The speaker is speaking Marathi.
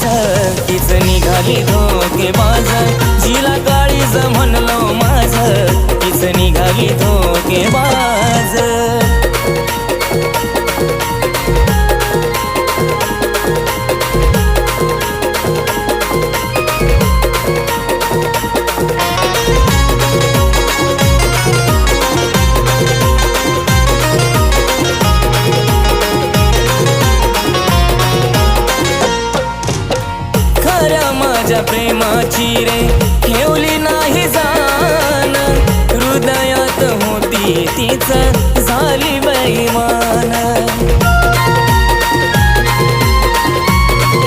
माझं तीच निघाली धोकेबाज जिला काळीज म्हणलो माझं तीच निघाली धोकेबाज माझ्या प्रेमाची रे ठेवली नाही जाण हृदयात होती तीच झाली बेईमान